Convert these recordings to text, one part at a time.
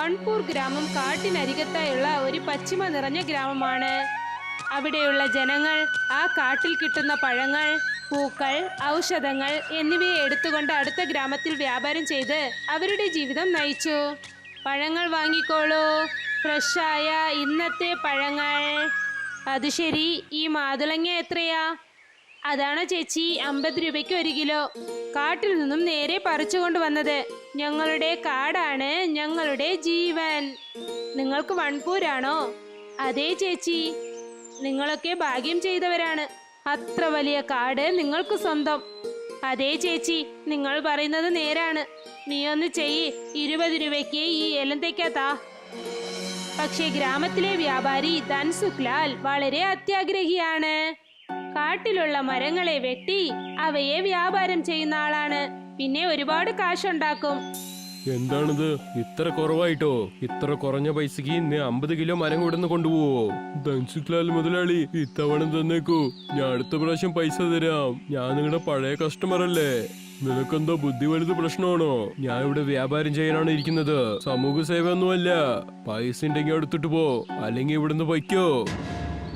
വൺപൂർ ഗ്രാമം കാട്ടിനരികത്തായുള്ള ഒരു പശ്ചിമ നിറഞ്ഞ ഗ്രാമമാണ്. അവിടെയുള്ള ജനങ്ങൾ ആ കാട്ടിൽ കിട്ടുന്ന പഴങ്ങൾ, പൂക്കൾ, ഔഷധങ്ങൾ എന്നിവയെ എടുത്തുകൊണ്ട് അടുത്ത ഗ്രാമത്തിൽ വ്യാപാരം ചെയ്ത് അവരുടെ ജീവിതം നയിച്ചു. പഴങ്ങൾ വാങ്ങിക്കോളൂ, ഫ്രഷായ ഇന്നത്തെ പഴങ്ങൾ. അത് ശരി, ഈ മാതുളങ്ങ എത്രയാ? അതാണോ ചേച്ചി? 50 രൂപയ്ക്ക് 1 കിലോ. കാട്ടിൽ നിന്നും നേരെ പറിച്ചുകൊണ്ട് വന്നത്. ഞങ്ങളുടെ കാടാണ് ഞങ്ങളുടെ ജീവൻ. നിങ്ങൾക്ക് വൺപൂരാണോ? അതെ ചേച്ചി, നിങ്ങളൊക്കെ ഭാഗ്യം ചെയ്തവരാണ്. അത്ര വലിയ കാട് നിങ്ങൾക്ക് സ്വന്തം. അതെ ചേച്ചി, നിങ്ങൾ പറയുന്നത് നേരാണ്. നീ ഒന്ന് ചെയ്യ്, 20 രൂപയ്ക്ക് ഈ ഏലന്തയ്ക്കത്താ. പക്ഷേ ഗ്രാമത്തിലെ വ്യാപാരി ധൻസുഖ്ലാൽ വളരെ അത്യാഗ്രഹിയാണ്. കാട്ടിലുള്ള മരങ്ങളെ വെട്ടി അവയെ വ്യാപാരം ചെയ്യുന്ന ആളാണ്. പിന്നെ ഒരുപാട് കാശുണ്ടാക്കും. എന്താണിത് ഇത്ര കുറവായിട്ടോ? ഇത്ര കുറഞ്ഞ പൈസക്ക് 50 കിലോ മരം കൊടുന്ന് കൊണ്ടുപോവോ? ധൻസുഖ്ലാൽ മുതലാളി, ഇത്തവണ തന്നേക്കൂ. ഞാൻ അടുത്ത പ്രാവശ്യം പൈസ തരാം. ഞാൻ നിങ്ങളുടെ പഴയ കസ്റ്റമർ അല്ലേ. നിനക്കെന്തോ ബുദ്ധി വലുത് പ്രശ്നമാണോ? ഞാൻ ഇവിടെ വ്യാപാരം ചെയ്യാനാണ് ഇരിക്കുന്നത്, സമൂഹ സേവ ഒന്നുമല്ല. പൈസ ഉണ്ടെങ്കിൽ എടുത്തിട്ട് പോ, അല്ലെങ്കിൽ ഇവിടുന്ന് പൊയ്ക്കോ.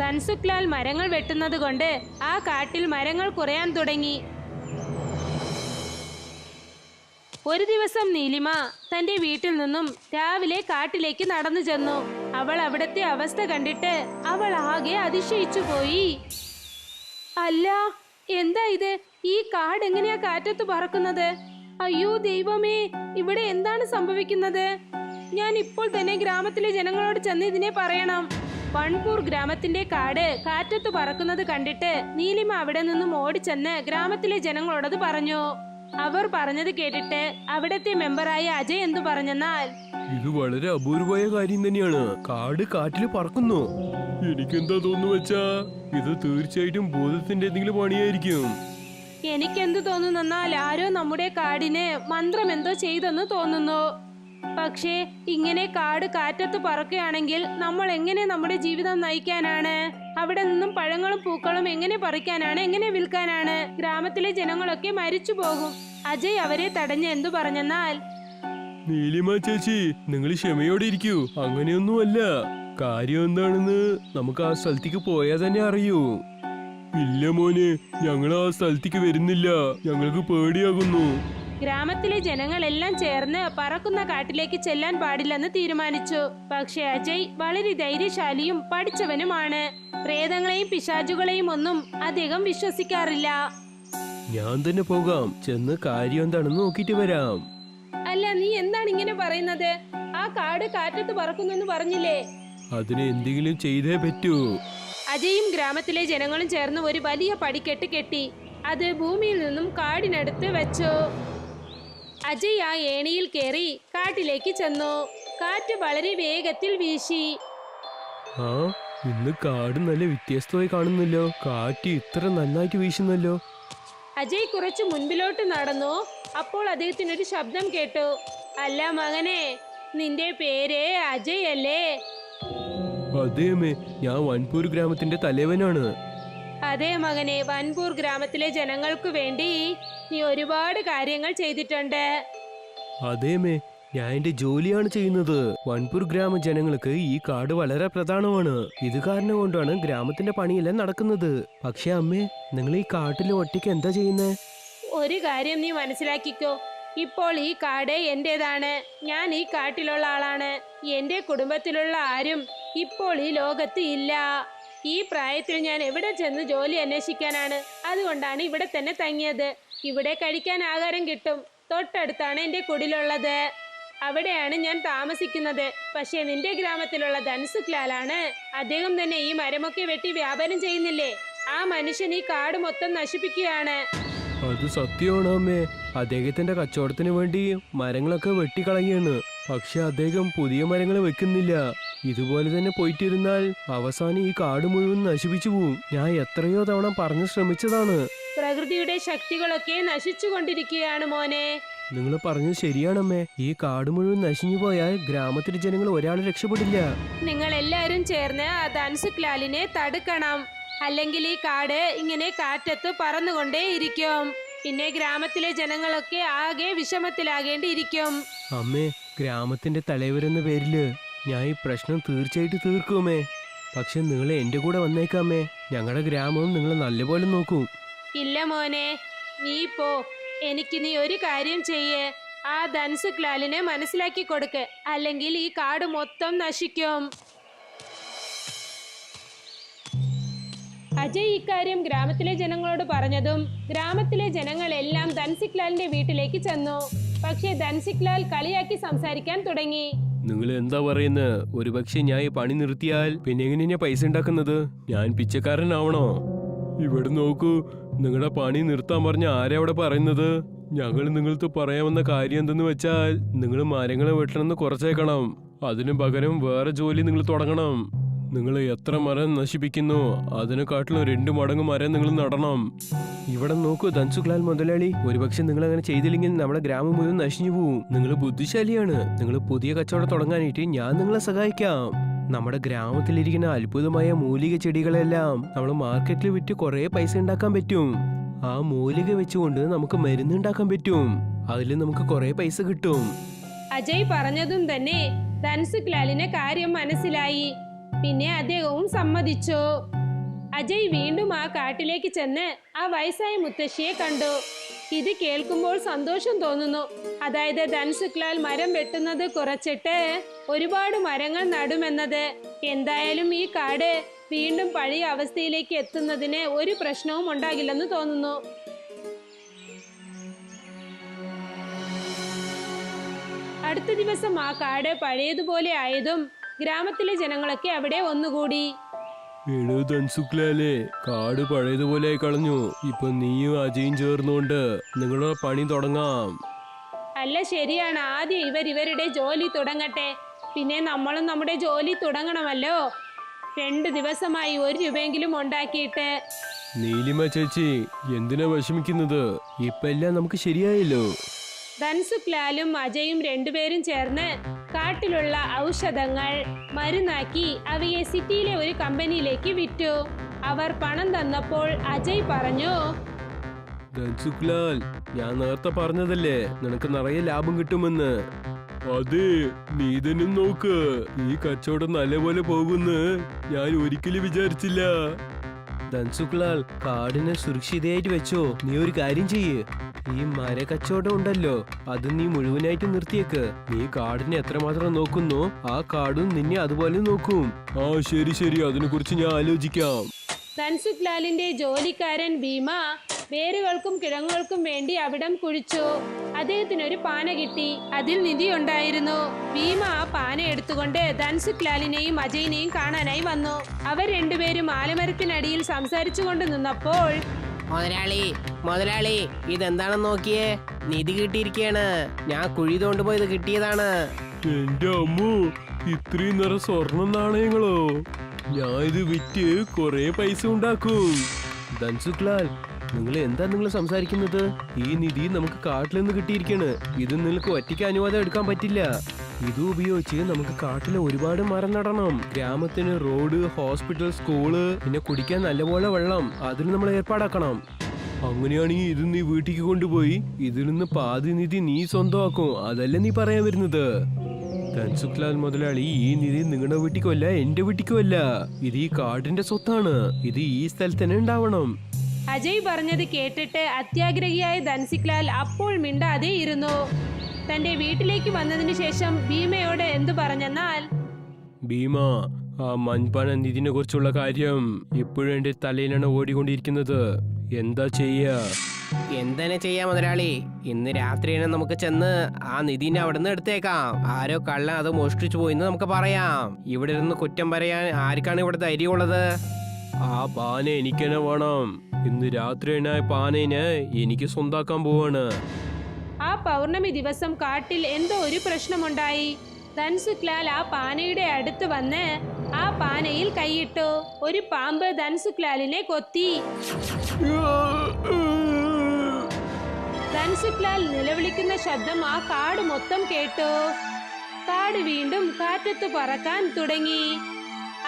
ധൻസുഖ്ലാൽ മരങ്ങൾ വെട്ടുന്നത് കൊണ്ട് ആ കാട്ടിൽ മരങ്ങൾ കുറയാൻ തുടങ്ങി. ഒരു ദിവസം നീലിമ തന്റെ വീട്ടിൽ നിന്നും രാവിലെ കാട്ടിലേക്ക് നടന്നു ചെന്നു. അവൾ അവിടത്തെ അവസ്ഥ കണ്ടിട്ട് അവൾ ആകെ അതിശയിച്ചു പോയി. അല്ല, എന്താ ഇത്? ഈ കാട് എങ്ങനെയാ കാറ്റത്ത് പറക്കുന്നത്? അയ്യോ ദൈവമേ, ഇവിടെ എന്താണ് സംഭവിക്കുന്നത്? ഞാൻ ഇപ്പോൾ തന്നെ ഗ്രാമത്തിലെ ജനങ്ങളോട് ചെന്ന് ഇതിനെ പറയണം. വൺപൂർ ഗ്രാമത്തിന്റെ കാട് കാറ്റത്ത് പറക്കുന്നത് കണ്ടിട്ട് നീലിമ അവിടെ നിന്നും ഓടിച്ചെന്ന് ഗ്രാമത്തിലെ ജനങ്ങളോടത് പറഞ്ഞു. അവർ പറഞ്ഞത് കേട്ടിട്ട് അവിടത്തെ മെമ്പറായ അജയ് എന്തു പറഞ്ഞെന്നാൽ, ഇത് വളരെ അപൂർവമായ കാര്യം തന്നെയാണ്. കാട് കാറ്റില് പറക്കുന്നു. എനിക്കെന്താ തോന്നുന്നു വെച്ചാ ഇത് തീർച്ചയായിട്ടും ഭൂതത്തിന്റെ എന്തെങ്കിലും പണിയായിരിക്കും. എനിക്കെന്തു തോന്നുന്നെന്നാൽ ആരോ നമ്മുടെ കാടിന് മന്ത്രം എന്തോ ചെയ്തെന്ന് തോന്നുന്നു. പക്ഷേ ഇങ്ങനെ കാട് കാറ്റത്ത് പറക്കുകയാണെങ്കിൽ നമ്മൾ എങ്ങനെ നമ്മുടെ ജീവിതം നയിക്കാനാണ്? അവിടെ നിന്നും പഴങ്ങളും പൂക്കളും എങ്ങനെ പറിക്കാനാണ്? എങ്ങനെ വിൽക്കാനാണ്? ഗ്രാമത്തിലെ ജനങ്ങളൊക്കെ മരിച്ചു പോകും. അജയ് അവരെ തടഞ്ഞ് എന്തു പറഞ്ഞെന്നാൽ, നീലിമ ചേച്ചി, നിങ്ങൾ ക്ഷമയോടെ ഇരിക്കൂ. അങ്ങനെയൊന്നുമല്ല. കാര്യം എന്താണെന്ന് നമുക്ക് ആ സ്ഥലത്തേക്ക് പോയാൽ തന്നെ അറിയൂ. ഇല്ല മോനെ, ഞങ്ങൾ ആ സ്ഥലത്തേക്ക് വരുന്നില്ല. ഞങ്ങൾക്ക് പേടിയാകുന്നു. ഗ്രാമത്തിലെ ജനങ്ങളെല്ലാം ചേർന്ന് പറക്കുന്ന കാട്ടിലേക്ക് ചെല്ലാൻ പാടില്ലെന്ന് തീരുമാനിച്ചു. പക്ഷെ അജയ് വളരെ ധൈര്യശാലിയും പഠിച്ചവനുമാണ്. പ്രേതങ്ങളെയും പിശാചുകളെയും ഒന്നും അദ്ദേഹം വിശ്വസിക്കാറില്ല. ഞാൻ തന്നെ പോകാം, ചെന്ന് കാര്യം എന്താണെന്ന് നോക്കിട്ട് വരാം. അല്ല, നീ എന്താണ് ഇങ്ങനെ പറയുന്നത്? ആ കാട് കാറ്റത്ത് പറക്കുന്നെന്ന് പറഞ്ഞില്ലേ? അതിന് എന്തെങ്കിലും ചെയ്തേ പറ്റൂ. അജയും ഗ്രാമത്തിലെ ജനങ്ങളും ചേർന്ന് ഒരു വലിയ പടിക്കെട്ട് കെട്ടി അത് ഭൂമിയിൽ നിന്നും കാടിനടുത്ത് വെച്ചു. അജയ് ആ ഏണിയിൽ കയറി കാട്ടിലേക്ക് ചെന്നു. കാറ്റ് വളരെ വേഗത്തിൽ വീശി. ആ, ഇന്ന് കാട് നല്ല വ്യത്യസ്തമായി കാണുന്നല്ലോ. കാറ്റ് ഇത്ര നന്നായിട്ട് വീശുന്നല്ലോ. അജയ് കുറച്ചു മുൻപിലോട്ട് നടന്നു. അപ്പോൾ അദ്ദേഹത്തിനൊരു ശബ്ദം കേട്ടു. അല്ല മകനെ, നിന്റെ പേര് അജയ് അല്ലേ? അതേമേ, ഞാൻ വൺപൂർ ഗ്രാമത്തിന്റെ തലവനാണ്. അതെ മകനെ, വൺപൂർ ഗ്രാമത്തിലെ ജനങ്ങൾക്ക് വേണ്ടി നീ ഒരുപാട് കാര്യങ്ങൾ ചെയ്തിട്ടുണ്ട്. അതേമേ, ഞാൻ എന്റെ ജോലിയാണ് ചെയ്യുന്നത്. വൺപൂർ ഗ്രാമ ജനങ്ങൾക്ക് ഈ കാട് വളരെ പ്രധാനമാണ്. ഇത് കാരണം കൊണ്ടാണ് ഗ്രാമത്തിന്റെ പണിയെല്ലാം നടക്കുന്നത്. പക്ഷെ അമ്മേ, നിങ്ങൾ ഈ കാട്ടിൽ ഒറ്റയ്ക്ക് എന്താ ചെയ്യുന്നേ? ഒരു കാര്യം നീ മനസ്സിലാക്കിക്കോ. ഇപ്പോൾ ഈ കാട് എന്റേതാണ്. ഞാൻ ഈ കാട്ടിലുള്ള ആളാണ്. എന്റെ കുടുംബത്തിലുള്ള ആരും ഇപ്പോൾ ഈ ലോകത്ത് ഇല്ല. ഈ പ്രായത്തിൽ ഞാൻ എവിടെ ചെന്ന് ജോലി അന്വേഷിക്കാനാണ്? അതുകൊണ്ടാണ് ഇവിടെ തന്നെ തങ്ങിയത്. ഇവിടെ കഴിക്കാൻ ആഹാരം കിട്ടും. തൊട്ടടുത്താണ് എന്റെ കുടിലുള്ളത്. അവിടെയാണ് ഞാൻ താമസിക്കുന്നത്. പക്ഷേ നിന്റെ ഗ്രാമത്തിലുള്ള ധൻസുഖ്ലാലാണ്. അദ്ദേഹം തന്നെ ഈ മരമൊക്കെ വെട്ടി വ്യാപാരം ചെയ്യുന്നില്ലേ? ആ മനുഷ്യൻ ഈ കാട് മൊത്തം നശിപ്പിക്കുകയാണ്. അത് സത്യമാണ് അമ്മേ. അദ്ദേഹത്തിന്റെ കച്ചവടത്തിന് വേണ്ടി മരങ്ങളൊക്കെ വെട്ടിക്കളയാണ്. പക്ഷെ അദ്ദേഹം പുതിയ മരങ്ങൾ വെക്കുന്നില്ല. ഇതുപോലെ തന്നെ പോയിട്ടിരുന്നാൽ അവസാനം ഈ കാട് മുഴുവൻ നശിപ്പിച്ചു പോവും. ഞാൻ എത്രയോ തവണ പറഞ്ഞു ശ്രമിച്ചതാണ്. പ്രകൃതിയുടെ ശക്തികളൊക്കെ നശിച്ചുകൊണ്ടിരിക്കുകയാണ് മോനെ. നിങ്ങൾ പറഞ്ഞത് ശരിയാണമ്മേ. ഈ കാട് മുഴുവൻ നശിഞ്ഞു പോയാൽ ഗ്രാമത്തിലെ ജനങ്ങൾ ഒരാൾ രക്ഷപ്പെടില്ല. നിങ്ങൾ എല്ലാവരും ചേർന്ന് ആ ധൻസുഖ്ലാലിനെ തടുക്കണം. അല്ലെങ്കിൽ ഈ കാട് ഇങ്ങനെ കാറ്റത്ത് പറന്നുകൊണ്ടേയിരിക്കും. പിന്നെ ഗ്രാമത്തിലെ ജനങ്ങളൊക്കെ ആകെ വിഷമത്തിലാകേണ്ടിയിരിക്കും. അമ്മേ, ഗ്രാമത്തിന്റെ തലവരെന്ന പേരില് ഞാൻ ഈ പ്രശ്നം തീർച്ചയായിട്ടും തീർക്കുമേ. പക്ഷെ നിങ്ങൾ എന്റെ കൂടെ വന്നേക്കാമേ. ഞങ്ങളുടെ ഗ്രാമവും നിങ്ങൾ നല്ലപോലെ നോക്കൂ. ഇല്ല മോനെ, നീ പോ. എനിക്ക് നീ ഒരു കാര്യം ചെയ്യേ, ആ ധൻസുക്ലാലിനെ മനസ്സിലാക്കി കൊടുക്ക്, അല്ലെങ്കിൽ ഈ കാട് മൊത്തം നശിക്കും. അജയ് ഇക്കാര്യം ഗ്രാമത്തിലെ ജനങ്ങളോട് പറഞ്ഞതും ഗ്രാമത്തിലെ ജനങ്ങളെല്ലാം ധൻസിക്ലാലിന്റെ വീട്ടിലേക്ക് ചെന്നു. പക്ഷേ ധൻസിക്ലാൽ കളിയാക്കി സംസാരിക്കാൻ തുടങ്ങി. നിങ്ങൾ എന്താ പറയുന്നത്? ഒരുപക്ഷെ ഞാൻ ഈ പണി നിർത്തിയാൽ പിന്നെ എങ്ങനെയാ പൈസ ഉണ്ടാക്കുന്നത്? ഞാൻ പിച്ചക്കാരനാവണോ? ഇവിടെ നോക്കൂ, നിങ്ങളുടെ പണി നിർത്താൻ പറഞ്ഞ ആരാ അവിടെ പറയുന്നത്? ഞങ്ങൾ നിങ്ങൾക്ക് പറയാമെന്ന കാര്യം എന്തെന്ന് വെച്ചാൽ നിങ്ങൾ മരങ്ങളെ വെട്ടണമെന്ന് കുറച്ചേക്കണം. അതിനു പകരം വേറെ ജോലി നിങ്ങൾ തുടങ്ങണം. നിങ്ങൾ എത്ര മരം നശിപ്പിക്കുന്നു അതിനെക്കാട്ടിലും 2 മടങ്ങ് മരം നിങ്ങൾ നടണം. ഇവിടെ നോക്കൂ ധൻസുക്ലാൽ മുതലാളി, ഒരുപക്ഷെ നിങ്ങൾ അങ്ങനെ ചെയ്തില്ലെങ്കിൽ നമ്മുടെ ഗ്രാമം മുഴുവൻ നശിഞ്ഞു പോവും. നിങ്ങൾ ബുദ്ധിശാലിയാണ്. നിങ്ങൾ പുതിയ കച്ചവടം തുടങ്ങാനായിട്ട് ഞാൻ നിങ്ങളെ സഹായിക്കാം. നമ്മുടെ ഗ്രാമത്തിലിരിക്കുന്ന അത്ഭുതമായ മൂലിക ചെടികളെല്ലാം നമ്മൾ മാർക്കറ്റിൽ വിറ്റ് കുറെ പൈസ ഉണ്ടാക്കാൻ പറ്റും. ആ മൂലിക വെച്ചുകൊണ്ട് നമുക്ക് മരുന്ന് ഉണ്ടാക്കാൻ പറ്റും. അതിൽ നമുക്ക് കുറെ പൈസ കിട്ടും. അജയ് പറഞ്ഞതും തന്നെ ധൻസുക്ലാലിന് കാര്യം മനസ്സിലായി. പിന്നെ അദ്ദേഹവും സമ്മതിച്ചു. അജയ് വീണ്ടും ആ കാട്ടിലേക്ക് ചെന്ന് ആ വയസ്സായ മുത്തശ്ശിയെ കണ്ടു. ഇത് കേൾക്കുമ്പോൾ സന്തോഷം തോന്നുന്നു. അതായത് ധൻസുക്ലാൽ മരം വെട്ടുന്നത് കുറച്ചിട്ട് ഒരുപാട് മരങ്ങൾ നടുമെന്നത്. എന്തായാലും ഈ കാട് വീണ്ടും പഴയ അവസ്ഥയിലേക്ക് എത്തുന്നതിന് ഒരു പ്രശ്നവും ഉണ്ടാകില്ലെന്ന് തോന്നുന്നു. അടുത്ത ദിവസം ആ കാട് പഴയതുപോലെ ആയതും ഗ്രാമത്തിലെ ജനങ്ങളൊക്കെ അവിടെ ഒന്നുകൂടി. എടോ ധൻസുക്ലാലേ, കാട് പഴയതുപോലെ ആയി കളഞ്ഞു. ഇപ്പൊ നീയും അജയും ചേർന്നുകൊണ്ട് നിങ്ങളുടെ പണി തുടങ്ങാം. അല്ല, ശരിയാണ്. ആദ്യം ഇവരുടെ ജോലി തുടങ്ങട്ടെ, പിന്നെ നമ്മളും നമ്മുടെ ജോലി തുടങ്ങണമല്ലോ. 2 ദിവസമായി 1 രൂപയെങ്കിലും ഉണ്ടാക്കിയിട്ട്. നീലിമ ചേച്ചി എന്തിനാ വിഷമിക്കുന്നത്? ഇപ്പൊ എല്ലാം നമുക്ക് ശരിയായല്ലോ. ധൻസുക്ലാലും അജയും 2 പേരും ചേർന്ന് കാട്ടിലുള്ള ഔഷധങ്ങൾ മരുന്നാക്കി അവയെ സിറ്റിയിലെ ഒരു കമ്പനിയിലേക്ക് വിറ്റു. അവർ പണം തന്നപ്പോൾ അജയ് പറഞ്ഞു, ധൻസുക്ലാൽ, ഞാൻ നേരത്തെ പറഞ്ഞതല്ലേ നിനക്ക് നിറയെ ലാഭം കിട്ടുമെന്ന്. അതെ, നീ തന്നെ നോക്ക്. ഈ കച്ചവടം നല്ലപോലെ പോകുന്ന് ഞാൻ ഒരിക്കലും വിചാരിച്ചില്ല. ധൻസുക്ലാൽ, കാടിനെ സുരക്ഷിതയായിട്ട് വെച്ചോ. നീ ഒരു കാര്യം ചെയ്യ്, ഈ മര കച്ചവടം ഉണ്ടല്ലോ അത് നീ മുഴുവനായിട്ട് നിർത്തിയേക്ക്. നീ കാടിനെ എത്രമാത്രം നോക്കുന്നു ആ കാടും നിന്നെ അതുപോലെ നോക്കും. ആ ശരി ശരി, അതിനെ കുറിച്ച് ഞാൻ ആലോചിക്കാം. ധൻസുക്ലാലിന്റെ ജോലിക്കാരൻ ഭീമ വേരുകൾക്കും കിഴങ്ങുകൾക്കും വേണ്ടി അവിടം കുഴിച്ചു. അദ്ദേഹത്തിനൊരു പാന കിട്ടി. അതിൽ നിധി ഉണ്ടായിരുന്നു. ഭീമ ആ പാന എടുത്തുകൊണ്ട് ധൻസുക്ലാലിനെയും അജയിനെയും കാണാനായി വന്നു. അവർ 2 പേരും ആലമരത്തിനടിയിൽ സംസാരിച്ചു കൊണ്ട് നിന്നപ്പോൾ, മുതലാളി ഇതെന്താണെന്ന് നോക്കിയേ, നിധി കിട്ടിയിരിക്കയാണ്. ഞാൻ കുഴി തോണ്ടുമ്പോ ഇത് കിട്ടിയതാണ്. എന്റെ അമ്മു, ഇത്രയും നിറ സ്വർണ്ണ നാണയങ്ങളോ? ഞാൻ ഇത് വിറ്റ് കൊറേ പൈസ ഉണ്ടാക്കും. ധൻസുക്ലാൽ, നിങ്ങൾ സംസാരിക്കുന്നത്? ഈ നിധി നമുക്ക് കാട്ടിൽ നിന്ന് കിട്ടിയിരിക്കാണ്. ഇത് നിങ്ങൾക്ക് ഒറ്റയ്ക്ക് അനുവാദം എടുക്കാൻ പറ്റില്ല. ഇത് ഉപയോഗിച്ച് നമുക്ക് കാട്ടിലെ ഒരുപാട് മരം നടണം. ഗ്രാമത്തിന് റോഡ്, ഹോസ്പിറ്റൽ, സ്കൂള്, പിന്നെ കുടിക്കാൻ നല്ലപോലെ വെള്ളം അതിന് നമ്മൾ ഏർപ്പാടാക്കണം. അങ്ങനെയാണെങ്കിൽ ഇത് നീ വീട്ടിലേക്ക് കൊണ്ടുപോയി ഇതിൽ നിന്ന് പാതി നിധി നീ സ്വന്തമാക്കും. അതല്ലേ നീ പറയാൻ വരുന്നത്? ധൻസുക്ലാൽ മുതലാളി, ഈ നിധി നിങ്ങളുടെ വീട്ടിക്കുമല്ല എന്റെ വീട്ടിക്കുമല്ല. ഇത് ഈ കാടിന്റെ സ്വത്താണ്. ഇത് ഈ സ്ഥലത്ത് തന്നെ ഉണ്ടാവണം. അജയ് പറഞ്ഞത് കേട്ടിട്ട് അത്യാഗ്രഹിയായ ധൻസുക്ലാൽ അപ്പോൾ മിണ്ടാതെ ഇരുന്നു. തന്റെ വീട്ടിലേക്ക് വന്നതിന് ശേഷം ഭീമയോട് എന്തു പറഞ്ഞെന്നാൽ, ഭീമ, ആ മൺപാന നിധിനെ കുറിച്ചുള്ള കാര്യം ഇപ്പോഴും എന്റെ തലയിലാണ് ഓടിക്കൊണ്ടിരിക്കുന്നത്. എന്താ ചെയ്യാ? എന്താണ് ചെയ്യാ മുതലാളി? ഇന്ന് രാത്രി തന്നെ നമുക്ക് ചെന്ന് ആ നിധിനെ അവിടെ നിന്ന് എടുത്തേക്കാം. ആരോ കള്ളൻ അത് മോഷ്ടിച്ചു പോയിന്ന് നമുക്ക് പറയാം. ഇവിടെ ഇരുന്ന് കുറ്റം പറയാൻ ആർക്കാണ് ഇവിടെ ധൈര്യമുള്ളത്? ആ പാന എനിക്ക് തന്നെ വേണം. ഇന്ന് രാത്രി പാനേനെ എനിക്ക് സ്വന്താക്കാൻ പോവാണ്. ആ പൗർണമി ദിവസം കാട്ടിൽ എന്തോ ഒരു പ്രശ്നമുണ്ടായി. ധൻസുക്ലാൽ ആ പാനയുടെ അടുത്ത് വന്ന് ആ പാനയിൽ കൈയിട്ടു. ഒരു പാമ്പ് ധൻസുക്ലാലിനെ കൊത്തി. ധൻസുക്ലാൽ നിലവിളിക്കുന്ന ശബ്ദം ആ കാട് മൊത്തം കേട്ടു. കാട് വീണ്ടും കാറ്റത്ത് പറക്കാൻ തുടങ്ങി.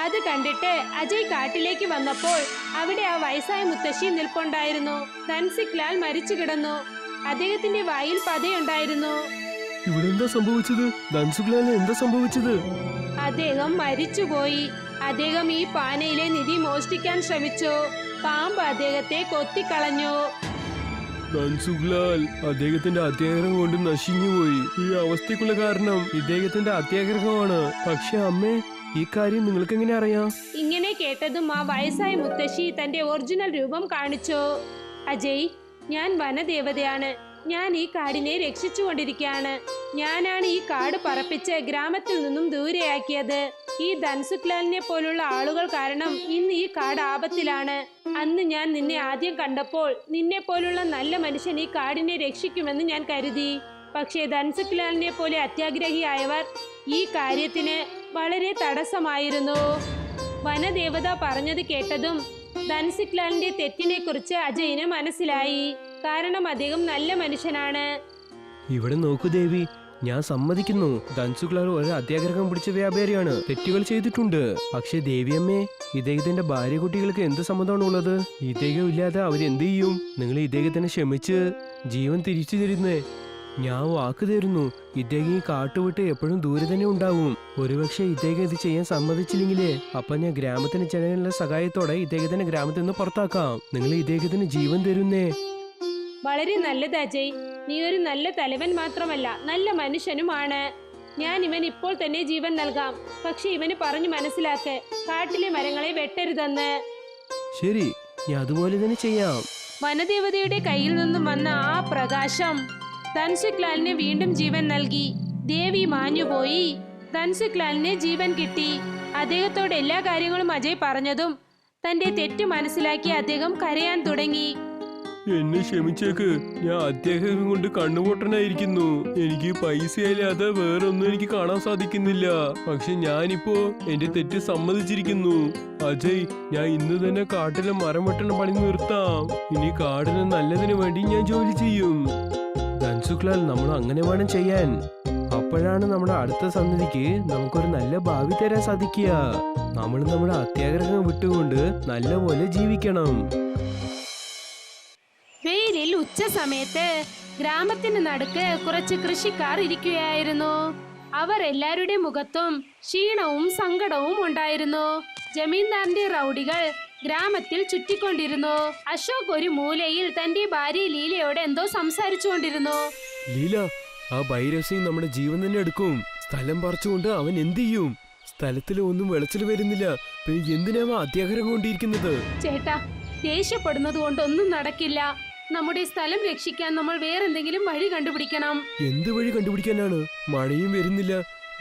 അത് കണ്ടിട്ട് അജയ് കാട്ടിലേക്ക് വന്നപ്പോൾ അവിടെ ആ വയസ്സായ മുത്തശ്ശി നിൽപ്പുണ്ടായിരുന്നു. ധൻസുക്ലാൽ മരിച്ചു കിടന്നു. അദ്ദേഹത്തിന്റെ വായിൽ പതയുണ്ടായിരുന്നു. ഇവിടെ എന്താ സംഭവിച്ചത്? ധൻസുഖ്ലാലിന് എന്താ സംഭവിച്ചത്? അദ്ദേഹം മരിച്ചുപോയി. അദ്ദേഹം ഈ പാനയിലെ നിധി മോഷ്ടിക്കാൻ ശ്രമിച്ചു. പാമ്പ് അദ്ദേഹത്തെ കൊത്തിക്കളഞ്ഞു. ധൻസുഖ്ലാൽ അദ്ദേഹത്തിന്റെ അത്യാഗ്രഹം കൊണ്ട് നശിഞ്ഞുപോയി. ഈ അവസ്ഥയ്ക്കുള്ള കാരണം ഇദ്ദേഹത്തിന്റെ അത്യാഗ്രഹമാണ്. പക്ഷെ അമ്മേ, ഈ കാര്യം നിങ്ങൾക്ക് എങ്ങനെ അറിയാം? ഇങ്ങനെ കേട്ടതും ആ വയസ്സായ മുത്തശ്ശി തന്റെ ഒറിജിനൽ രൂപം കാണിച്ചു. അജയ്, ഞാൻ വനദേവതയാണ്. ഞാൻ ഈ കാടിനെ രക്ഷിച്ചുകൊണ്ടിരിക്കുകയാണ്. ഞാനാണ് ഈ കാട് പറപ്പിച്ച് ഗ്രാമത്തിൽ നിന്നും ദൂരെയാക്കിയത്. ഈ ധൻസുഖ്ലാലിനെ പോലുള്ള ആളുകൾ കാരണം ഇന്ന് ഈ കാട് ആപത്തിലാണ്. അന്ന് ഞാൻ നിന്നെ ആദ്യം കണ്ടപ്പോൾ നിന്നെ പോലുള്ള നല്ല മനുഷ്യൻ ഈ കാടിനെ രക്ഷിക്കുമെന്ന് ഞാൻ കരുതി. പക്ഷേ ധൻസുഖ്ലാലിനെ പോലെ അത്യാഗ്രഹിയായവർ ഈ കാര്യത്തിന് വളരെ തടസ്സമായിരുന്നു. വനദേവത പറഞ്ഞത് കേട്ടതും ധൻസുഖ്ലാലിന്റെ തെറ്റിനെ കുറിച്ച് അജയിന് മനസ്സിലായി. കാരണം അദ്ദേഹം നല്ല മനുഷ്യനാണ്. ഇവിടെ നോക്കൂ ദേവി, ഞാൻ സമ്മതിക്കുന്നു, ധൻസുഖ്ലാൽ ഒരു അത്യാഗ്രഹം പിടിച്ച വ്യാപാരിയാണ്, തെറ്റുകൾ ചെയ്തിട്ടുണ്ട്. പക്ഷെ ദേവിയമ്മേ, ഇദ്ദേഹത്തിന്റെ ഭാര്യ കുട്ടികൾക്ക് എന്ത് സമ്മതമാണ് ഉള്ളത്? ഇദ്ദേഹം ഇല്ലാതെ അവരെന്ത് ചെയ്യും? നിങ്ങൾ ഇദ്ദേഹത്തിനെ ക്ഷമിച്ച് ജീവൻ തിരിച്ചു തരുന്നേ. ഞാൻ വാക്ക് തരുന്നു, ഇദ്ദേഹം ഈ കാട്ടുവിട്ട് എപ്പോഴും ദൂരെ തന്നെ ഉണ്ടാവും. ഒരുപക്ഷെ ഇദ്ദേഹം ഇത് ചെയ്യാൻ സമ്മതിച്ചില്ലെങ്കിലേ അപ്പൊ ഞാൻ ഗ്രാമത്തിന് ജനങ്ങളുടെ സഹായത്തോടെ ഇദ്ദേഹത്തിന്റെ ഗ്രാമത്തിൽ നിന്ന് പുറത്താക്കാം. നിങ്ങൾ ഇദ്ദേഹത്തിന് ജീവൻ തരുന്നേ. വളരെ നല്ലത് അജയ്. നീ ഒരു നല്ല തലവൻ മാത്രമല്ല, നല്ല മനുഷ്യനുമാണ്. ഞാൻ ഇവൻ ഇപ്പോൾ തന്നെ ജീവൻ നൽകാം. പക്ഷെ ഇവന് പറഞ്ഞു മനസ്സിലാക്ക്, കാട്ടിലെ മരങ്ങളെ വെട്ടരുതെന്ന്. ശരി, ഞാൻ അതുപോലെ തന്നെ ചെയ്യാം. വനദേവതയുടെ കയ്യിൽ നിന്നും വന്ന ആ പ്രകാശം ധൻസുഖ്ലാലിന് വീണ്ടും ജീവൻ നൽകി. ദേവി മാഞ്ഞുപോയി. ധൻസുഖ്ലാലിന് ജീവൻ കിട്ടി. അദ്ദേഹത്തോട് എല്ലാ കാര്യങ്ങളും അജയ് പറഞ്ഞതും തന്റെ തെറ്റ് മനസ്സിലാക്കി അദ്ദേഹം കരയാൻ തുടങ്ങി. എന്നെ ക്ഷമിച്ചേക്ക്, ഞാൻ അത്യാഗ്രഹം കൊണ്ട് കണ്ണുപൊട്ടനായിരിക്കുന്നു. എനിക്ക് പൈസയില്ലാതെ വേറൊന്നും എനിക്ക് കാണാൻ സാധിക്കുന്നില്ല. പക്ഷെ ഞാനിപ്പോ എന്റെ തെറ്റ് സമ്മതിച്ചിരിക്കുന്നു. അജയ്, ഞാൻ ഇന്ന് തന്നെ കാട്ടിലെ മരം വെട്ടണ പണി നിർത്താം. ഇനി കാടിന് നല്ലതിനു വേണ്ടി ഞാൻ ജോലി ചെയ്യും. ധൻസുഖ്ലാൽ, നമ്മൾ അങ്ങനെ വേണം ചെയ്യാൻ. അപ്പോഴാണ് നമ്മുടെ അടുത്ത സന്തതിക്ക് നമുക്കൊരു നല്ല ഭാവി തരാൻ സാധിക്കുക. നമ്മൾ നമ്മുടെ അത്യാഗ്രഹം വിട്ടുകൊണ്ട് നല്ലപോലെ ജീവിക്കണം. വെയിലിൽ ഉച്ച സമയത്ത് ഗ്രാമത്തിന് നടുക്ക് കുറച്ച് കൃഷിക്കാർ ഇരിക്കുകയായിരുന്നു. അവർ എല്ലാവരുടെ മുഖത്തും ക്ഷീണവും സങ്കടവും ഉണ്ടായിരുന്നു. ജമീന്ദാറിന്റെ റൗഡികൾ ഗ്രാമത്തിൽ ചുറ്റിക്കൊണ്ടിരുന്നു. അശോക് ഒരു മൂലയിൽ തന്റെ ഭാര്യ ലീലയോട് എന്തോ സംസാരിച്ചുകൊണ്ടിരുന്നു. ലീല, ആ ഭൈരവസിംഗ് നമ്മുടെ ജീവൻ തന്നെ എടുക്കും. സ്ഥലം പറിച്ചുകൊണ്ട് അവൻ എന്ത് ചെയ്യും? സ്ഥലത്തിൽ ഒന്നും വെളച്ചിൽ വരുന്നില്ല. പിന്നെ എന്തിനാ അത്യാഗ്രഹം കൊണ്ടിരിക്കുന്നത്? ചേട്ടാ, ദേഷ്യപ്പെടുന്നത് കൊണ്ടൊന്നും നടക്കില്ല. നമ്മുടെ സ്ഥലം രക്ഷിക്കാൻ നമ്മൾ വേറെന്തെങ്കിലും വഴി കണ്ടുപിടിക്കണം. എന്ത് വഴി കണ്ടുപിടിക്കാനാണ്? മഴയും വരുന്നില്ല,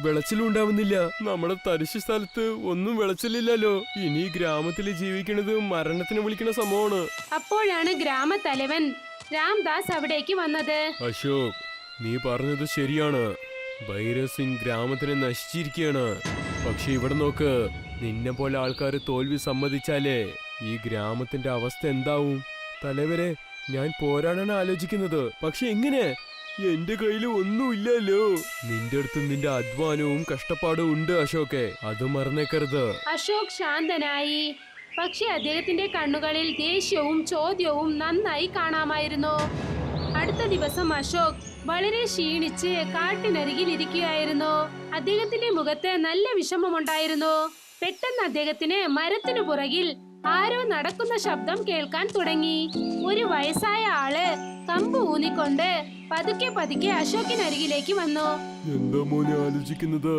വിളച്ചിലും ഉണ്ടാവുന്നില്ല. നമ്മുടെ തരിശു സ്ഥലത്ത് ഒന്നും വിളച്ചില്ലല്ലോ. ഇനി ഗ്രാമത്തിൽ ജീവിക്കണത് മരണത്തിന് വിളിക്കുന്ന സംഭവമാണ്. അപ്പോഴാണ് ഗ്രാമത്തലവൻ രാംദാസ് അവിടേക്ക് വന്നത്. അശോക്, നീ പറഞ്ഞത് ശരിയാണ്. ഭൈരവ് സിംഗ് ഗ്രാമത്തിനെ നശിച്ചിരിക്കുകയാണ്. പക്ഷെ ഇവിടെ നോക്ക്, നിന്നെ പോലെ ആൾക്കാർ തോൽവി സമ്മതിച്ചാലേ ഈ ഗ്രാമത്തിന്റെ അവസ്ഥ എന്താവും? തലവരെ, ഞാൻ പോരാടാണ് ആലോചിക്കുന്നത്. പക്ഷെ എങ്ങനെ? എന്റെ കയ്യിൽ ഒന്നുമില്ലല്ലോ. നിന്റെ അടുത്ത് നിന്റെ അധ്വാനവും കഷ്ടപ്പാടും ഉണ്ട് അശോകെ, അത് മറന്നേക്കരുത്. അശോക് ശാന്തനായി. പക്ഷെ അദ്ദേഹത്തിന്റെ കണ്ണുകളിൽ ദേഷ്യവും ചോദ്യവും നന്നായി കാണാമായിരുന്നു. അടുത്ത ദിവസം അശോക് വളരെ ക്ഷീണിച്ച് കാട്ടിനരികിൽ ഇരിക്കുകയായിരുന്നു. അദ്ദേഹത്തിന്റെ മുഖത്ത് നല്ല വിഷമമുണ്ടായിരുന്നു. പെട്ടെന്ന് അദ്ദേഹത്തിന് മരത്തിനു പുറകിൽ ആരോ നടക്കുന്ന ശബ്ദം കേൾക്കാൻ തുടങ്ങി. ഒരു വയസ്സായ ആള് കമ്പ് ഊന്നിക്കൊണ്ട് പതുക്കെ പതുക്കെ അശോകിനരികിലേക്ക് വന്നു. എന്താ മോനെ ആലോചിക്കുന്നത്?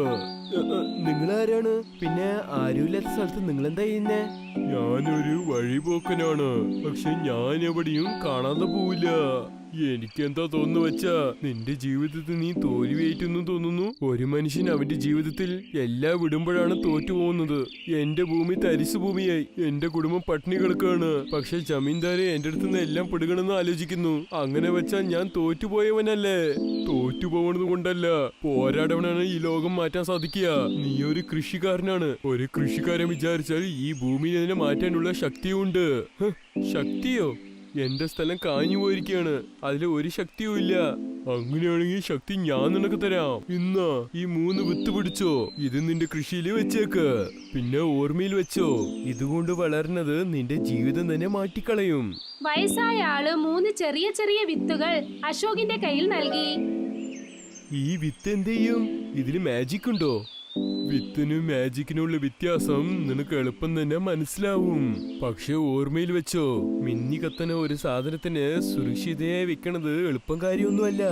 നിങ്ങളാരാണ്? പിന്നെ ആരുമില്ലാത്ത സ്ഥലത്ത് നിങ്ങൾ എന്താ ചെയ്യുന്നേ? ഞാനൊരു വഴിപോക്കനാണ്. പക്ഷെ ഞാൻ എവിടെയും കാണാതെ പോവില്ല. എനിക്കെന്താ തോന്നുന്നു വെച്ചാ, നിന്റെ ജീവിതത്തിൽ നീ തോൽവിയേറ്റെന്ന് തോന്നുന്നു. ഒരു മനുഷ്യൻ അവന്റെ ജീവിതത്തിൽ എല്ലാം വിടുമ്പോഴാണ് തോറ്റു പോകുന്നത്. എന്റെ ഭൂമി തരിശു ഭൂമിയായി, എന്റെ കുടുംബം പട്ടിണി കിടക്കാണ്. പക്ഷെ ജമീന്ദാരെ എന്റെ അടുത്ത് നിന്ന് എല്ലാം പിടുകണമെന്ന് ആലോചിക്കുന്നു. അങ്ങനെ വെച്ചാ ഞാൻ തോറ്റുപോയവനല്ലേ? തോറ്റുപോകണത് കൊണ്ടല്ല, പോരാടവനാണ് ഈ ലോകം മാറ്റാൻ സാധിക്കുക. നീ ഒരു കൃഷിക്കാരനാണ്. ഒരു കൃഷിക്കാരൻ വിചാരിച്ചാൽ ഈ ഭൂമിയിൽ അതിനെ മാറ്റാനുള്ള ശക്തിയുണ്ട്. ശക്തിയോ? എന്റെ സ്ഥലം കാഞ്ഞു പോയിരിക്കുകയാണ്. അതിൽ ഒരു ശക്തിയും ഇല്ല. അങ്ങനെയാണെങ്കിൽ ശക്തി ഞാൻ നിനക്ക് തരാം. ഇന്നാ ഈ 3 വിത്ത് പിടിച്ചോ. ഇത് നിന്റെ കൃഷിയിൽ വെച്ചേക്ക്. പിന്നെ ഓർമ്മയിൽ വെച്ചോ, ഇതുകൊണ്ട് വളർന്നത് നിന്റെ ജീവിതം തന്നെ മാറ്റിക്കളയും. വയസ്സായ ആള് 3 ചെറിയ ചെറിയ വിത്തുകൾ അശോകിന്റെ കയ്യിൽ നൽകി. ഈ വിത്ത് എന്ത് ചെയ്യും? ഇതില് മാജിക് ഉണ്ടോ? വിത്തിനും മാജിക്കിനുള്ള വ്യത്യാസം നിനക്ക് എളുപ്പം തന്നെ മനസ്സിലാവും. പക്ഷെ ഓർമ്മയിൽ വെച്ചോ, മിന്നി കത്തന ഒരു സാധനത്തിന് സുരക്ഷിതയായി വെക്കണത് എളുപ്പം കാര്യമൊന്നുമല്ല.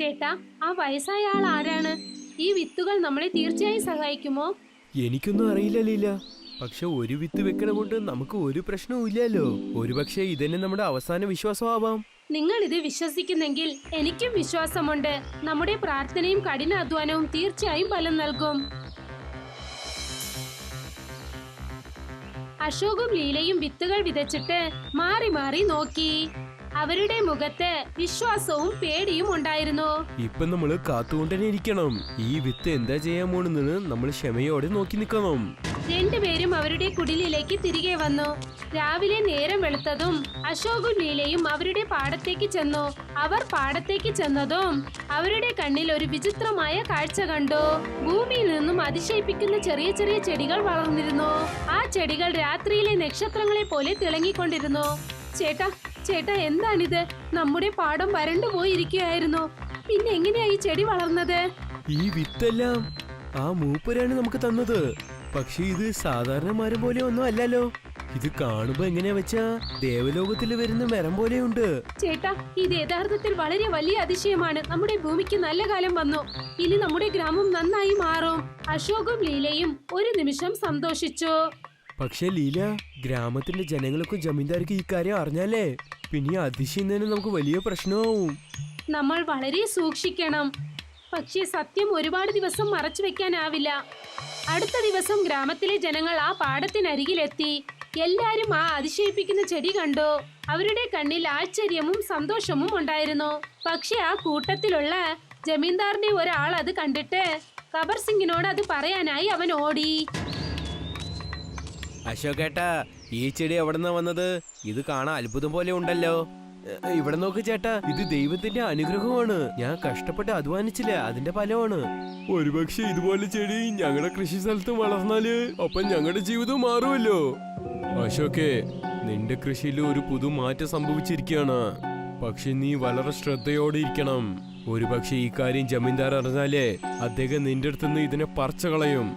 ചേട്ടാ, ആ വയസ്സായ ആൾ ആരാണ്? ഈ വിത്തുകൾ നമ്മളെ തീർച്ചയായും സഹായിക്കുമോ? എനിക്കൊന്നും അറിയില്ല ലീല. പക്ഷെ ഒരു വിത്ത് വെക്കണ കൊണ്ട് നമുക്ക് ഒരു പ്രശ്നവും ഇല്ലല്ലോ. ഒരുപക്ഷെ ഇതന്നെ നമ്മുടെ അവസാന വിശ്വാസമാവാം. നിങ്ങൾ ഇത് വിശ്വസിക്കുന്നെങ്കിൽ എനിക്കും വിശ്വാസമുണ്ട്. നമ്മുടെ പ്രാർത്ഥനയും കഠിനാധ്വാനവും തീർച്ചയായും ഫലം നൽകും. അശോകും ലീലയും വിത്തുകൾ വിതച്ചിട്ട് മാറി മാറി നോക്കി. അവരുടെ മുഖത്ത് വിശ്വാസവും പേടിയും ഉണ്ടായിരുന്നു. ഇപ്പൊ നമ്മള് കാത്തുകൊണ്ടന്നെ ഇരിക്കണം. ഈ വിത്ത് എന്താ ചെയ്യാൻ പോണെന്ന് നമ്മൾ ക്ഷമയോടെ നോക്കി നിൽക്കണം. രണ്ടുപേരും അവരുടെ കുടിലിലേക്ക് തിരികെ വന്നു. രാവിലെ നേരം വെളുത്തതും അശോകും ലീലയും അവരുടെ പാടത്തേക്ക് ചെന്നു. അവർ പാടത്തേക്ക് ചെന്നതും അവരുടെ കണ്ണിൽ ഒരു വിചിത്രമായ കാഴ്ച കണ്ടു. ഭൂമിയിൽ നിന്നും അതിശയിപ്പിക്കുന്ന ചെറിയ ചെറിയ ചെടികൾ വളർന്നിരുന്നു. ആ ചെടികൾ രാത്രിയിലെ നക്ഷത്രങ്ങളെ പോലെ തിളങ്ങിക്കൊണ്ടിരുന്നു. ചേട്ടാ, ചേട്ടാ, എന്താണിത്? നമ്മുടെ പാടം വരണ്ടു പോയിരിക്കുകയായിരുന്നു. പിന്നെ എങ്ങനെയാ ഈ ചെടി വളർന്നത്? ഈ വിത്തെല്ലാം ആ മൂപ്പരാണ് നമുക്ക് തന്നത്. പക്ഷെ ഇത് സാധാരണ മരം പോലെ ഒന്നും അല്ലല്ലോ. ഇത് കാണുമ്പോ എങ്ങനെയാ വെച്ചാ ദേവലോകത്തിൽ വരുന്ന മരം പോലെയുണ്ട്. ചേട്ടാ, ഇത് യഥാർത്ഥത്തിൽ വളരെ വലിയ അതിശയമാണ്. നമ്മുടെ ഭൂമിക്ക് നല്ല കാലം വന്നു. ഇനി നമ്മുടെ ഗ്രാമം നന്നായി മാറും. അശോകും ലീലയും ഒരു നിമിഷം സന്തോഷിച്ചു. പക്ഷെ ലീല, ഗ്രാമത്തിന്റെ ജനങ്ങൾക്കും ജമീന്ദാർക്കും ഈ കാര്യം അറിഞ്ഞാലേ പിന്നെ അതിശയം തന്നെ നമുക്ക് വലിയ പ്രശ്നമാവും. നമ്മൾ വളരെ സൂക്ഷിക്കണം. പക്ഷേ സത്യം ഒരുപാട് ദിവസം മറച്ചു വെക്കാനാവില്ല. അടുത്ത ദിവസം ഗ്രാമത്തിലെ ജനങ്ങൾ ആ പാടത്തിനരികിലെത്തി. എല്ലാരും ആ അതിശയിപ്പിക്കുന്ന ചെടി കണ്ടു. അവരുടെ കണ്ണിൽ ആശ്ചര്യവും സന്തോഷവും ഉണ്ടായിരുന്നു. പക്ഷെ ആ കൂട്ടത്തിലുള്ള ജമീന്ദാറിന്റെ ഒരാൾ അത് കണ്ടിട്ട് കബർ സിംഗിനോട് അത് പറയാനായി അവൻ ഓടി. അശോകേട്ടാ, ഈ ചെടി എവിടെന്നാ വന്നത്? ഇത് കാണാൻ അത്ഭുതം പോലെ ഉണ്ടല്ലോ. ഇവിടെ നോക്ക് ചേട്ടാ, ഇത് ദൈവത്തിന്റെ അനുഗ്രഹമാണ്. ഞാൻ കഷ്ടപ്പെട്ട് അധ്വാനിച്ചില്ല, അതിന്റെ ഫലമാണ്. ഒരുപക്ഷെ ഇതുപോലെ ചെടി ഞങ്ങളുടെ കൃഷി സ്ഥലത്ത് വളർന്നാല് അപ്പം ഞങ്ങളുടെ ജീവിതം മാറുമല്ലോ. അശോകേ, നിന്റെ കൃഷിയിൽ ഒരു പുതു മാറ്റം സംഭവിച്ചിരിക്കുകയാണ്. പക്ഷെ നീ വളരെ ശ്രദ്ധയോടെ ഇരിക്കണം. ഒരുപക്ഷെ ഈ കാര്യം ജമീന്ദാർ അറിഞ്ഞാലേ അദ്ദേഹം നിന്റെ അടുത്തുനിന്ന് ഇതിനെ പറിച്ചു കളയും.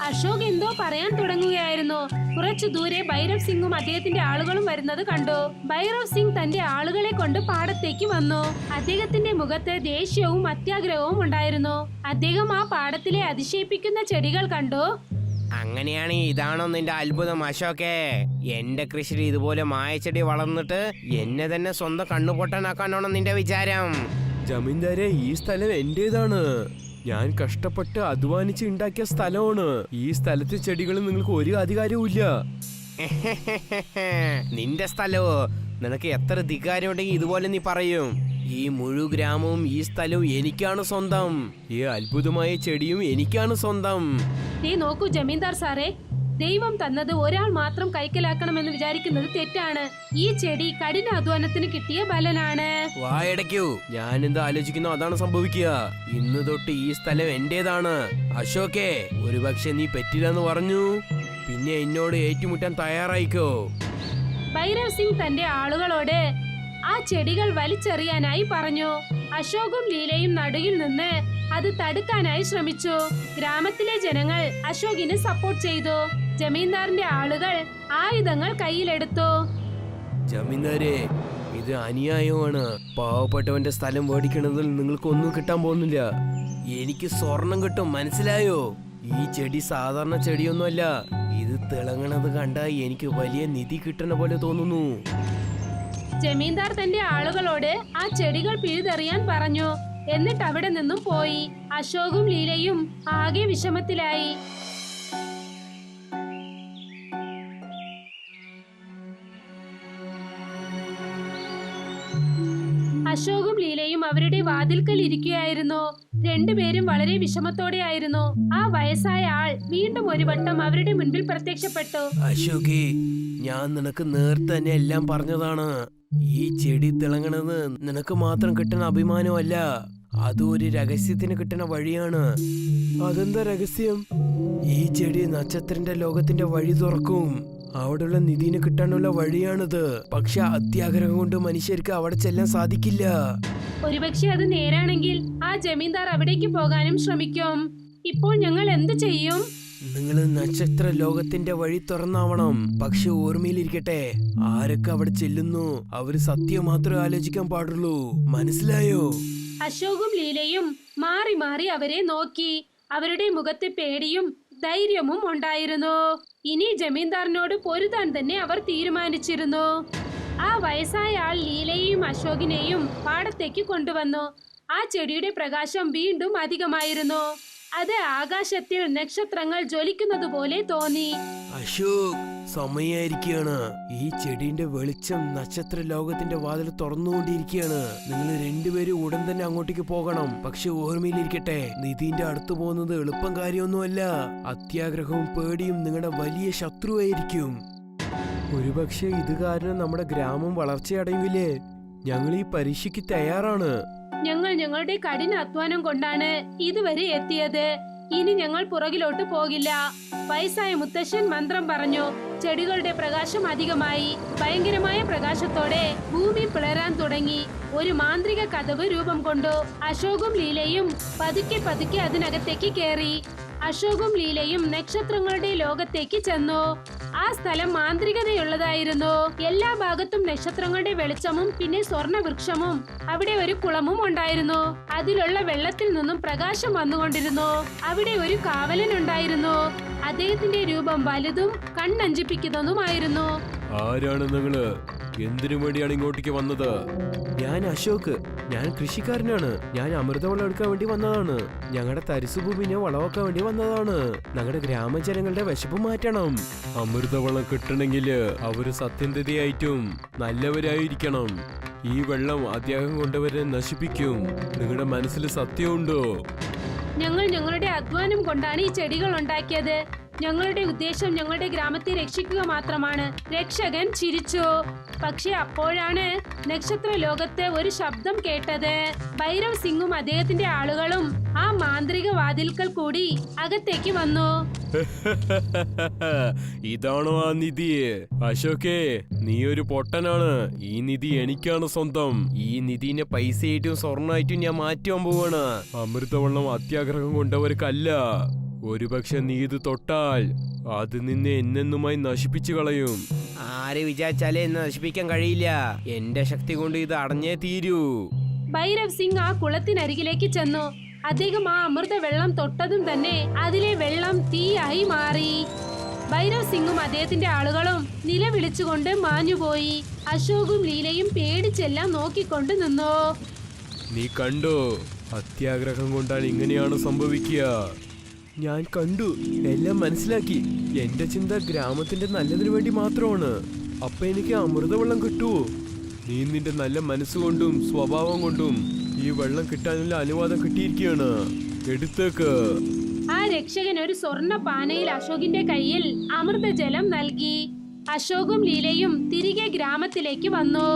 അശോക് എന്തോ പറയാൻ തുടങ്ങുകയായിരുന്നു. കുറച്ചു ദൂരെ ഭൈരവ് സിംഗും അദ്ദേഹത്തിന്റെ ആളുകളും വരുന്നത് കണ്ടു. ഭൈരവ് സിംഗ് തന്റെ ആളുകളെ കൊണ്ട് പാടത്തേക്ക് വന്നു. അദ്ദേഹത്തിന്റെ മുഖത്ത് ദേഷ്യവും അത്യാഗ്രഹവും ഉണ്ടായിരുന്നു. അദ്ദേഹം ആ പാടത്തിലെ അതിശയിപ്പിക്കുന്ന ചെടികൾ കണ്ടു. അങ്ങനെയാണ്, ഇതാണോ നിന്റെ അത്ഭുതം അശോകേ? എന്റെ കൃഷിയിൽ ഇതുപോലെ മായച്ചെടി വളർന്നിട്ട് എന്നെ തന്നെ സ്വന്തം കണ്ണുപൊട്ടനാക്കാനാണോ നിന്റെ വിചാരം? ജമീന്ദാരെ, ഈ സ്ഥലം എന്റേതാണ്. ഞാൻ കഷ്ടപ്പെട്ട് അധ്വാനിച്ച് ഉണ്ടാക്കിയ സ്ഥലമാണ്. ഈ സ്ഥലത്തെ ചെടികൾ നിങ്ങൾക്ക് ഒരു അധികാരവും ഇല്ല. നിന്റെ സ്ഥലവോ? നിനക്ക് എത്ര ധികാരമുണ്ടെങ്കിൽ ഇതുപോലെ നീ പറയും. ഈ മുഴു ഗ്രാമവും ഈ സ്ഥലവും എനിക്കാണ് സ്വന്തം. ഈ അത്ഭുതമായ ചെടിയും എനിക്കാണ് സ്വന്തം. നീ നോക്കൂ ജമീന്ദാർ സാറേ, ദൈവം തന്നത് ഒരാൾ മാത്രം കൈക്കലാക്കണമെന്ന് വിചാരിക്കുന്നത് തെറ്റാണ്. ഈ ചെടി കഠിനാധ്വാനത്തിന് കിട്ടിയ ബലനാണ്. വായടയ്ക്കൂ, ഞാൻ എന്താ ആലോചിക്കുന്നോ അതാണ് സംഭവിക്കുക. ഇന്ന് തൊട്ട് ഈ സ്ഥലം എന്റേതാണ്. അശോകേ, ഒരുപക്ഷെ നീ പറ്റില്ലെന്ന് പറഞ്ഞു, പിന്നെ എന്നോട് ഏറ്റുമുട്ടാൻ തയ്യാറായിക്കോ. ഭൈരവ് സിംഗ് തന്റെ ആളുകളോട് ആ ചെടികൾ വലിച്ചെറിയാനായി പറഞ്ഞു. അശോകും ലീലയും നടുവിൽ നിന്ന് അത് തടുക്കാനായി ശ്രമിച്ചു. ഗ്രാമത്തിലെ ജനങ്ങൾ അശോകിന് സപ്പോർട്ട് ചെയ്തു. ജമീന്ദാറിന്റെ ആളുകൾ ആയുധങ്ങൾ കയ്യിലെടുത്തു. ജമീന്ദാരെ, ഇത് അന്യായമാണ്. പാവപ്പെട്ടവന്റെ സ്ഥലം മേടിക്കണതിൽ നിങ്ങൾക്കൊന്നും കിട്ടാൻ പോകുന്നില്ല. എനിക്ക് സ്വർണം കിട്ടും, മനസ്സിലായോ? ഈ ചെടി സാധാരണ ചെടിയൊന്നുമല്ല. ഇത് തിളങ്ങണത് കണ്ട എനിക്ക് വലിയ നിധി കിട്ടണ പോലെ തോന്നുന്നു. ജമീന്ദാർ തന്റെ ആളുകളോട് ആ ചെടികൾ പിഴുതെറിയാൻ പറഞ്ഞു. എന്നിട്ട് അവിടെ നിന്നും പോയി. അശോകും ലീലയും ആകെ വിഷമത്തിലായി. അശോകും ലീലയും അവരുടെ വാതിൽക്കൽ ഇരിക്കുകയായിരുന്നു. രണ്ടുപേരും വളരെ വിഷമത്തോടെയായിരുന്നു. ആ വയസ്സായ ആൾ വീണ്ടും ഒരു വട്ടം അവരുടെ മുൻപിൽ പ്രത്യക്ഷപ്പെട്ടു. അശോകേ, ഞാൻ നിനക്ക് നേരത്തെ തന്നെ എല്ലാം പറഞ്ഞതാണ്. ഈ ചെടി തിളങ്ങണത് നിനക്ക് മാത്രം കിട്ടുന്ന അഭിമാനമല്ല, അത് ഒരു രഹസ്യത്തിന് കിട്ടുന്ന വഴിയാണ്. അതെന്താ രഹസ്യം? ഈ ചെടി നക്ഷത്രന്റെ ലോകത്തിന്റെ വഴി തുറക്കും. അവിടെയുള്ള നിധിനെ കിട്ടാനുള്ള വഴിയാണിത്. പക്ഷെ അത്യാഗ്രഹം കൊണ്ട് മനുഷ്യർക്ക് അവിടെ ചെല്ലാൻ സാധിക്കില്ല. ഒരുപക്ഷെ അത് നേരാണെങ്കിൽ ആ ജമീന്ദാർ അവിടേക്ക് പോകാനും ശ്രമിക്കും. ഇപ്പോൾ ഞങ്ങൾ എന്ത് ചെയ്യും? നിങ്ങൾ നക്ഷത്ര ലോകത്തിന്റെ വഴി തുറന്നാവണം. പക്ഷെ ഓർമ്മയിലിരിക്കട്ടെ, ആരൊക്കെ അവിടെ ചെല്ലുന്നു അവര് സത്യം മാത്രമേ ആലോചിക്കാൻ പാടുള്ളൂ. മനസ്സിലായോ? അശോകും ലീലയും മാറി മാറി അവരെ നോക്കി. അവരുടെ മുഖത്ത് പേടിയും ധൈര്യവും ഉണ്ടായിരുന്നു. ഇനി ജമീന്ദാറിനോട് പൊരുതാൻ തന്നെ അവർ തീരുമാനിച്ചിരുന്നു. ആ വയസ്സായ ആൾ ലീലയെയും അശോകിനെയും പാടത്തേക്ക് കൊണ്ടുവന്നു. ആ ചെടിയുടെ പ്രകാശം വീണ്ടും അധികമായിരുന്നു. അത് ആകാശത്തിൽ നക്ഷത്രങ്ങൾ ജ്വലിക്കുന്നത് പോലെ തോന്നി. അശോക്, സമയായിരിക്കുകയാണ്. ഈ ചെടിയുടെ വെളിച്ചം നക്ഷത്ര ലോകത്തിന്റെ വാതിൽ തുറന്നുകൊണ്ടിരിക്കുകയാണ്. നിങ്ങൾ രണ്ടുപേരും ഉടൻ തന്നെ അങ്ങോട്ടേക്ക് പോകണം. പക്ഷെ ഓർമ്മയിലിരിക്കട്ടെ, നിധിന്റെ അടുത്ത് പോകുന്നത് എളുപ്പം കാര്യമൊന്നുമല്ല. അത്യാഗ്രഹവും പേടിയും നിങ്ങളുടെ വലിയ ശത്രുവായിരിക്കും. ഒരുപക്ഷെ ഇത് കാരണം നമ്മുടെ ഗ്രാമം വളർച്ചയടയുകയില്ലേ? ഞങ്ങൾ ഈ പരീക്ഷയ്ക്ക് തയ്യാറാണ്. ഞങ്ങൾ ഞങ്ങളുടെ കഠിന അധ്വാനം കൊണ്ടാണ് ഇതുവരെ എത്തിയത്. ഇനി ഞങ്ങൾ പുറകിലോട്ട് പോകില്ല. വയസ്സായ മുത്തശ്ശൻ മന്ത്രം പറഞ്ഞു. ചെടികളുടെ പ്രകാശം അധികമായി. ഭയങ്കരമായ പ്രകാശത്തോടെ ഭൂമി പിളരാൻ തുടങ്ങി. ഒരു മാന്ത്രിക കതവ് രൂപം കൊണ്ടു. അശോകും ലീലയും പതുക്കെ പതുക്കെ അതിനകത്തേക്ക് കയറി. അശോകും ലീലയും നക്ഷത്രങ്ങളുടെ ലോകത്തേക്ക് ചെന്നു. ആ സ്ഥലം മാന്ത്രികതയുള്ളതായിരുന്നു. എല്ലാ ഭാഗത്തും നക്ഷത്രങ്ങളുടെ വെളിച്ചമും പിന്നെ സ്വർണ്ണ വൃക്ഷവും. അവിടെ ഒരു കുളമും ഉണ്ടായിരുന്നു. അതിലുള്ള വെള്ളത്തിൽ നിന്നും പ്രകാശം വന്നുകൊണ്ടിരുന്നു. അവിടെ ഒരു കാവലൻ ഉണ്ടായിരുന്നു. അദ്ദേഹത്തിന്റെ രൂപം വലുതും കണ്ണഞ്ചിപ്പിക്കുന്നതുമായിരുന്നു. ആരാണ് നിങ്ങള്? എന്തിനു വേണ്ടിയാണ് ഇങ്ങോട്ടേക്ക് വന്നത്? ഞാൻ അശോക്. ഞാൻ കൃഷിക്കാരനാണ്. ഞാൻ അമൃതവെള്ളം എടുക്കാൻ വേണ്ടി വന്നതാണ്. ഞങ്ങളുടെ തരിസുഭൂമിനെ വളമാക്കാൻ വേണ്ടി വന്നതാണ്. ഞങ്ങളുടെ ഗ്രാമജനങ്ങളുടെ വിശപ്പ് മാറ്റണം. അമൃതവെള്ളം കിട്ടണമെങ്കില് അവര് സത്യസന്ധതയായിട്ടും നല്ലവരായിരിക്കണം. ഈ വെള്ളം അത്യാഗ്രഹം കൊണ്ടവരെ നശിപ്പിക്കും. നിങ്ങളുടെ മനസ്സിൽ സത്യമുണ്ടോ? ഞങ്ങൾ ഞങ്ങളുടെ അധ്വാനം കൊണ്ടാണ് ഈ ചെടികൾ ഉണ്ടാക്കിയത്. ഞങ്ങളുടെ ഉദ്ദേശം ഞങ്ങളുടെ ഗ്രാമത്തെ രക്ഷിക്കുക മാത്രമാണ്. രക്ഷകൻ ചിരിച്ചു. പക്ഷെ അപ്പോഴാണ് നക്ഷത്ര ലോകത്ത് ഒരു ശബ്ദം കേട്ടത്. ഭൈരവ് സിംഗും അദ്ദേഹത്തിന്റെ ആളുകളും ആ മാന്ത്രിക വാതിൽക്കൽ കൂടി അകത്തേക്ക് വന്നു. ഇതാണോ ആ നിധി? അശോകേ, നീ ഒരു പൊട്ടനാണ്. ഈ നിധി എനിക്കാണ് സ്വന്തം. ഈ നിധിനെ പൈസയായിട്ടും സ്വർണ്ണമായിട്ടും ഞാൻ മാറ്റാൻ പോവാണ്. അമൃതവെള്ളം അത്യാഗ്രഹം കൊണ്ടവർക്കല്ല. ഒരുപക്ഷെ നീ ഇത് തൊട്ടാൽ അത് നിന്നെ എന്നെന്നുമായി നശിപ്പിച്ചു കളയും. ആര് വിചാരിച്ചാലേ എന്നെ നശിപ്പിക്കാൻ കഴിയില്ല. എന്റെ ശക്തി കൊണ്ട് ഇത് അടഞ്ഞേ തീരൂ. ഭൈരവ് സിംഗ് ആ കുളത്തിനരികിലേക്ക് ചെന്നു. അദ്ദേഹം ആ അമൃത വെള്ളം തൊട്ടതും തന്നെ അതിലെ വെള്ളം തീയായി മാറി. ഭൈരവ് സിംഗും അദ്ദേഹത്തിന്റെ ആളുകളും നിലവിളിച്ചുകൊണ്ട് മാഞ്ഞുപോയി. അശോകും ലീലയും പേടിച്ചെല്ലാം നോക്കിക്കൊണ്ട് നിന്നു. നീ കണ്ടോ? അത്യാഗ്രഹം കൊണ്ടാണ് ഇങ്ങനെയാണ് സംഭവിക്കുക. ഞാൻ കണ്ടു, എല്ലാം മനസ്സിലാക്കി. എന്റെ ചിന്ത ഗ്രാമത്തിന്റെ നല്ലതിനു വേണ്ടി മാത്രമാണ്. അപ്പൊ എനിക്ക് അമൃതവെള്ളം കിട്ടുവോ? നീ നിന്റെ നല്ല മനസ്സുകൊണ്ടും സ്വഭാവം കൊണ്ടും ഈ വെള്ളം കിട്ടാനുള്ള അനുവാദം കിട്ടിയിരിക്കുകയാണ്. എടുത്തേക്ക്. ആ രക്ഷകൻ ഒരു സ്വർണ്ണ പാനയിൽ അശോകിന്റെ കയ്യിൽ അമൃതജലം നൽകി. അശോകും ലീലയും തിരികെ ഗ്രാമത്തിലേക്ക് വന്നു.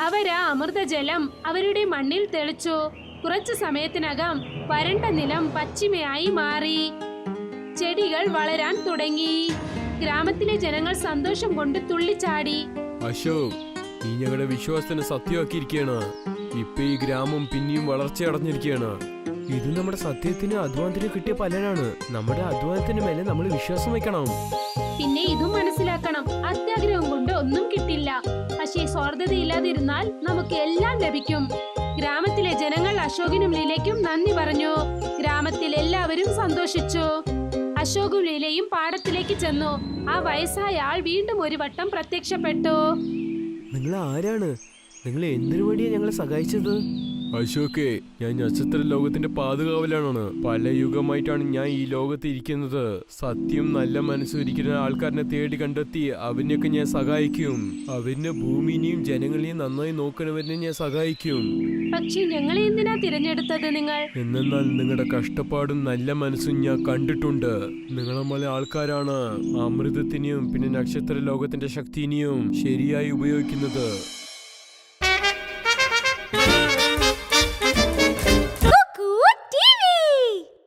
അവരാ അമൃതജലം അവരുടെ മണ്ണിൽ തെളിച്ചു. കുറച്ചു സമയത്തിനകം വരണ്ട നിലം പശ്ചിമയായി മാറി. ചെടികൾ വളരാൻ തുടങ്ങി. ഗ്രാമത്തിലെ ജനങ്ങൾ സന്തോഷം കൊണ്ട് തുള്ളിച്ചാടി. അശോക്, നീ ഞങ്ങളുടെ വിശ്വാസത്തിന് സത്യമാക്കിയിരിക്കുകയാണ്. ഇപ്പൊ ഈ ഗ്രാമം പിന്നെയും വളർച്ചയടഞ്ഞിരിക്കുകയാണ്. ഇത് നമ്മുടെ സത്യത്തിന് അധ്വാനത്തിന് കിട്ടിയ ഫലനാണ്. നമ്മുടെ അധ്വാനത്തിന് മേലെ നമ്മൾ വിശ്വാസം വെക്കണം. പിന്നെ ഇതും മനസ്സിലാക്കണം, അത്യാഗ്രഹം കൊണ്ട് ഒന്നും കിട്ടില്ല. പക്ഷേ സ്വാർത്ഥതയില്ലാതിരുന്നാൽ നമുക്ക് എല്ലാം ലഭിക്കും. ഗ്രാമത്തിലെ ജനങ്ങൾ അശോകിനും ലീലയ്ക്കും നന്ദി പറഞ്ഞു. ഗ്രാമത്തിൽ എല്ലാവരും സന്തോഷിച്ചു. അശോകും ലീലയും പാടത്തിലേക്ക് ചെന്നു. ആ വയസ്സായ ആൾ വീണ്ടും ഒരു വട്ടം പ്രത്യക്ഷപ്പെട്ടു. നിങ്ങൾ ആരാണ്? നിങ്ങൾ എന്തിനു വേണ്ടിയാ ഞങ്ങളെ സഹായിച്ചത്? അശോകേ, ഞാൻ നക്ഷത്ര ലോകത്തിന്റെ പാതുകാവലാണ്. പല യുഗമായിട്ടാണ് ഞാൻ ഈ ലോകത്ത് ഇരിക്കുന്നത്. സത്യം നല്ല മനസ്സുരിക്കുന്ന ആൾക്കാരനെ തേടി കണ്ടെത്തി അവനെയൊക്കെ ഞാൻ സഹായിക്കും. അവന്റെ ഭൂമിനെയും ജനങ്ങളെയും നന്നായി നോക്കുന്നവരെ ഞാൻ സഹായിക്കും. പക്ഷെ ഞങ്ങളെ എന്തിനാ തിരഞ്ഞെടുത്തത് നിങ്ങൾ? എന്നാൽ നിങ്ങളുടെ കഷ്ടപ്പാടും നല്ല മനസ്സും ഞാൻ കണ്ടിട്ടുണ്ട്. നിങ്ങൾ നമ്മളെ ആൾക്കാരാണ് അമൃതത്തിനെയും പിന്നെ നക്ഷത്ര ലോകത്തിന്റെ ശക്തിനെയും ശരിയായി ഉപയോഗിക്കുന്നത്.